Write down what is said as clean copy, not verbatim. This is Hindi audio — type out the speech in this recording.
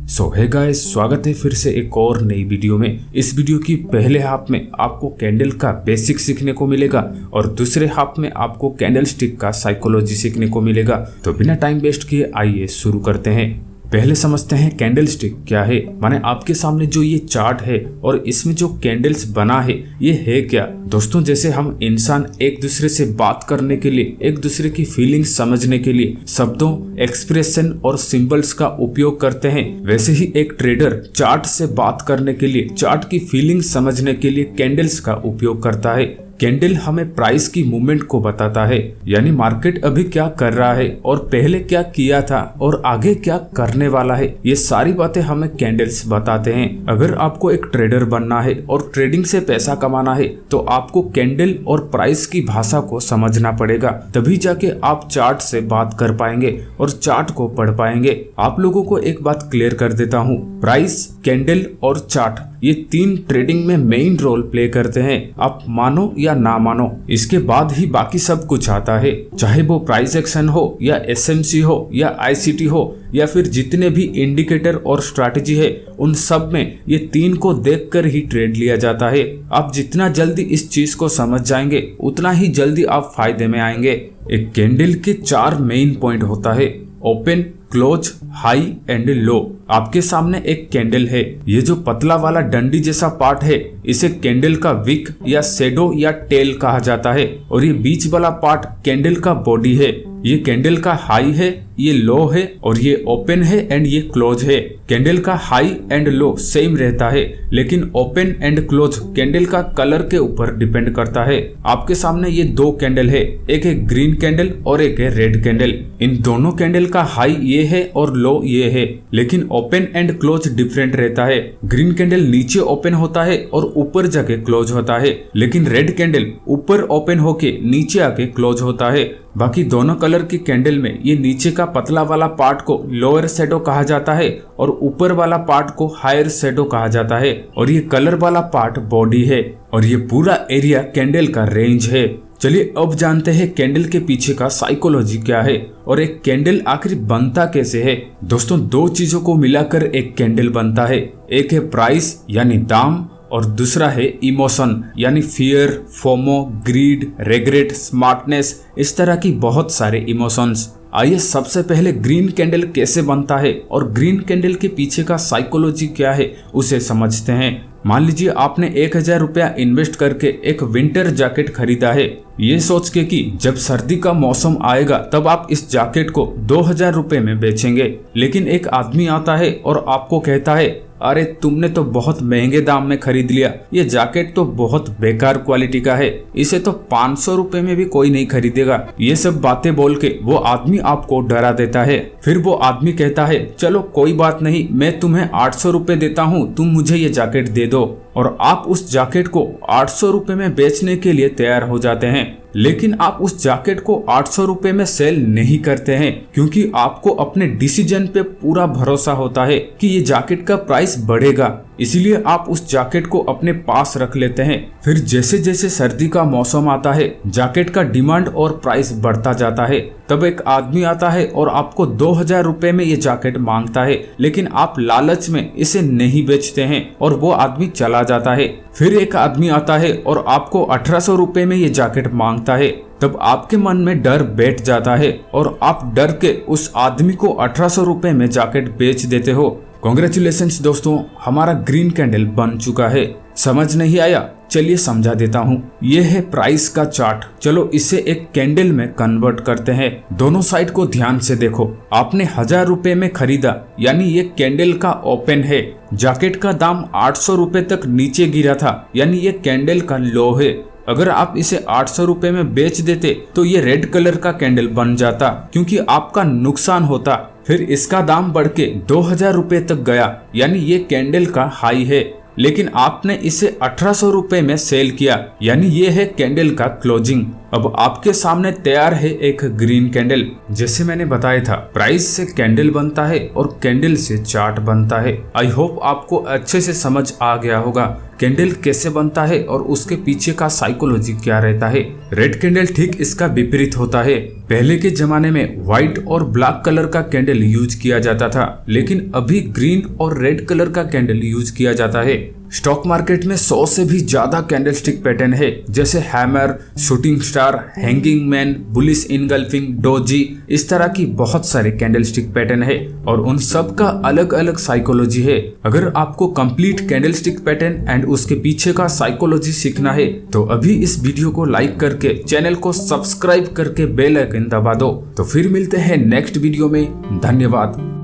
सो हे गाइस, स्वागत है फिर से एक और नई वीडियो में। इस वीडियो की पहले हाफ में आपको कैंडल का बेसिक सीखने को मिलेगा और दूसरे हाफ में आपको कैंडल स्टिक का साइकोलॉजी सीखने को मिलेगा। तो बिना टाइम वेस्ट किए आइए शुरू करते हैं। पहले समझते हैं कैंडल स्टिक क्या है। माने आपके सामने जो ये चार्ट है और इसमें जो कैंडल्स बना है ये है क्या। दोस्तों, जैसे हम इंसान एक दूसरे से बात करने के लिए, एक दूसरे की फीलिंग्स समझने के लिए शब्दों, एक्सप्रेशन और सिंबल्स का उपयोग करते हैं, वैसे ही एक ट्रेडर चार्ट से बात करने के लिए, चार्ट की फीलिंग्स समझने के लिए कैंडल्स का उपयोग करता है। कैंडल हमें प्राइस की मूवमेंट को बताता है, यानी मार्केट अभी क्या कर रहा है और पहले क्या किया था और आगे क्या करने वाला है। ये सारी बातें हमें कैंडल्स बताते हैं। अगर आपको एक ट्रेडर बनना है और ट्रेडिंग से पैसा कमाना है तो आपको कैंडल और प्राइस की भाषा को समझना पड़ेगा, तभी जाके आप चार्ट से बात कर पाएंगे और चार्ट को पढ़ पाएंगे। आप लोगों को एक बात क्लियर कर देता हूँ, प्राइस, कैंडल और चार्ट ये तीन ट्रेडिंग में मेन रोल प्ले करते हैं। आप मानो या ना मानो, इसके बाद ही बाकी सब कुछ आता है। चाहे वो प्राइस एक्शन हो या एसएमसी हो या आईसीटी हो या फिर जितने भी इंडिकेटर और स्ट्रैटेजी है, उन सब में ये तीन को देखकर ही ट्रेड लिया जाता है। आप जितना जल्दी इस चीज को समझ जाएंगे उतना ही जल्दी आप फायदे में आएंगे। एक कैंडल के चार मेन पॉइंट होता है, open, close, high and low. आपके सामने एक कैंडल है, ये जो पतला वाला डंडी जैसा पार्ट है इसे कैंडल का विक या शेडो या टेल कहा जाता है, और ये बीच वाला पार्ट कैंडल का बॉडी है। ये कैंडल का हाई है, ये लो है और ये ओपन है एंड ये क्लोज है। कैंडल का हाई एंड लो सेम रहता है, लेकिन ओपन एंड क्लोज कैंडल का कलर के ऊपर डिपेंड करता है। आपके सामने ये दो कैंडल है, एक है ग्रीन कैंडल और एक है रेड कैंडल। इन दोनों कैंडल का हाई ये है और लो ये है, लेकिन ओपन एंड क्लोज डिफरेंट रहता है। ग्रीन कैंडल नीचे ओपन होता है और ऊपर जाके क्लोज होता है, लेकिन रेड कैंडल ऊपर ओपन होके नीचे आके क्लोज होता है। बाकी दोनों कलर की कैंडल में ये नीचे का पतला वाला पार्ट को लोअर शैडो कहा जाता है और ऊपर वाला पार्ट को हायर शैडो कहा जाता है, और ये कलर वाला पार्ट बॉडी है और ये पूरा एरिया कैंडल का रेंज है। चलिए अब जानते हैं कैंडल के पीछे का साइकोलॉजी क्या है और एक कैंडल आखिर बनता कैसे है। दोस्तों, दो चीजों को मिलाकर एक कैंडल बनता है, एक है प्राइस यानी दाम और दूसरा है इमोशन यानी fear, FOMO, greed, regret, smartness, इस तरह की बहुत सारे इमोशंस। आइए सबसे पहले ग्रीन कैंडल कैसे बनता है और ग्रीन कैंडल के पीछे का साइकोलॉजी क्या है उसे समझते हैं। मान लीजिए आपने 1000 रुपया इन्वेस्ट करके एक विंटर जैकेट खरीदा है, ये सोच के कि जब सर्दी का मौसम आएगा तब आप इस जैकेट को 2000 रुपए में बेचेंगे। लेकिन एक आदमी आता है और आपको कहता है, अरे तुमने तो बहुत महंगे दाम में खरीद लिया, ये जैकेट तो बहुत बेकार क्वालिटी का है, इसे तो 500 रुपए में भी कोई नहीं खरीदेगा। ये सब बातें बोल के वो आदमी आपको डरा देता है। फिर वो आदमी कहता है, चलो कोई बात नहीं, मैं तुम्हें 800 रुपए देता हूँ, तुम मुझे ये जैकेट दे दो। और आप उस जैकेट को 800 रुपए में बेचने के लिए तैयार हो जाते हैं। लेकिन आप उस जैकेट को 800 रुपए में सेल नहीं करते हैं, क्योंकि आपको अपने डिसीजन पे पूरा भरोसा होता है कि ये जैकेट का प्राइस बढ़ेगा, इसीलिए आप उस जैकेट को अपने पास रख लेते हैं। फिर जैसे जैसे सर्दी का मौसम आता है, जैकेट का डिमांड और प्राइस बढ़ता जाता है। तब एक आदमी आता है और आपको 2000 रुपए में ये जैकेट मांगता है, लेकिन आप लालच में इसे नहीं बेचते हैं और वो आदमी चला जाता है। फिर एक आदमी आता है और आपको 1800 रुपए में ये जैकेट मांगता है। तब आपके मन में डर बैठ जाता है और आप डर के उस आदमी को 1800 रुपए में जैकेट बेच देते हो। कांग्रेचुलेशंस दोस्तों, हमारा ग्रीन कैंडल बन चुका है। समझ नहीं आया? चलिए समझा देता हूँ। ये है प्राइस का चार्ट। चलो इसे एक कैंडल में कन्वर्ट करते हैं। दोनों साइड को ध्यान से देखो। आपने 1000 रुपए में खरीदा, यानी ये कैंडल का ओपन है। जैकेट का दाम 800 रुपए तक नीचे गिरा था, यानी ये कैंडल का लो है। अगर आप इसे 800 रुपए में बेच देते तो ये रेड कलर का कैंडल बन जाता, क्योंकि आपका नुकसान होता। फिर इसका दाम बढ़ के 2000 रुपए तक गया, यानी ये कैंडल का हाई है। लेकिन आपने इसे 1800 रुपए में सेल किया, यानी ये है कैंडल का क्लोजिंग। अब आपके सामने तैयार है एक ग्रीन कैंडल। जैसे मैंने बताया था, प्राइस से कैंडल बनता है और कैंडल से चार्ट बनता है। आई होप आपको अच्छे से समझ आ गया होगा कैंडल कैसे बनता है और उसके पीछे का साइकोलॉजी क्या रहता है। रेड कैंडल ठीक इसका विपरीत होता है। पहले के जमाने में व्हाइट और ब्लैक कलर का कैंडल यूज किया जाता था, लेकिन अभी ग्रीन और रेड कलर का कैंडल यूज किया जाता है। स्टॉक मार्केट में 100 से भी ज्यादा कैंडलस्टिक पैटर्न है, जैसे hammer, shooting star, hanging man, bullish engulfing, doji, इस तरह की बहुत सारे कैंडलस्टिक पैटर्न है और उन सब का अलग अलग साइकोलॉजी है। अगर आपको कंप्लीट कैंडलस्टिक पैटर्न एंड उसके पीछे का साइकोलॉजी सीखना है तो अभी इस वीडियो को लाइक करके चैनल को सब्सक्राइब करके बेल आइकन दबा दो। तो फिर मिलते हैं नेक्स्ट वीडियो में। धन्यवाद।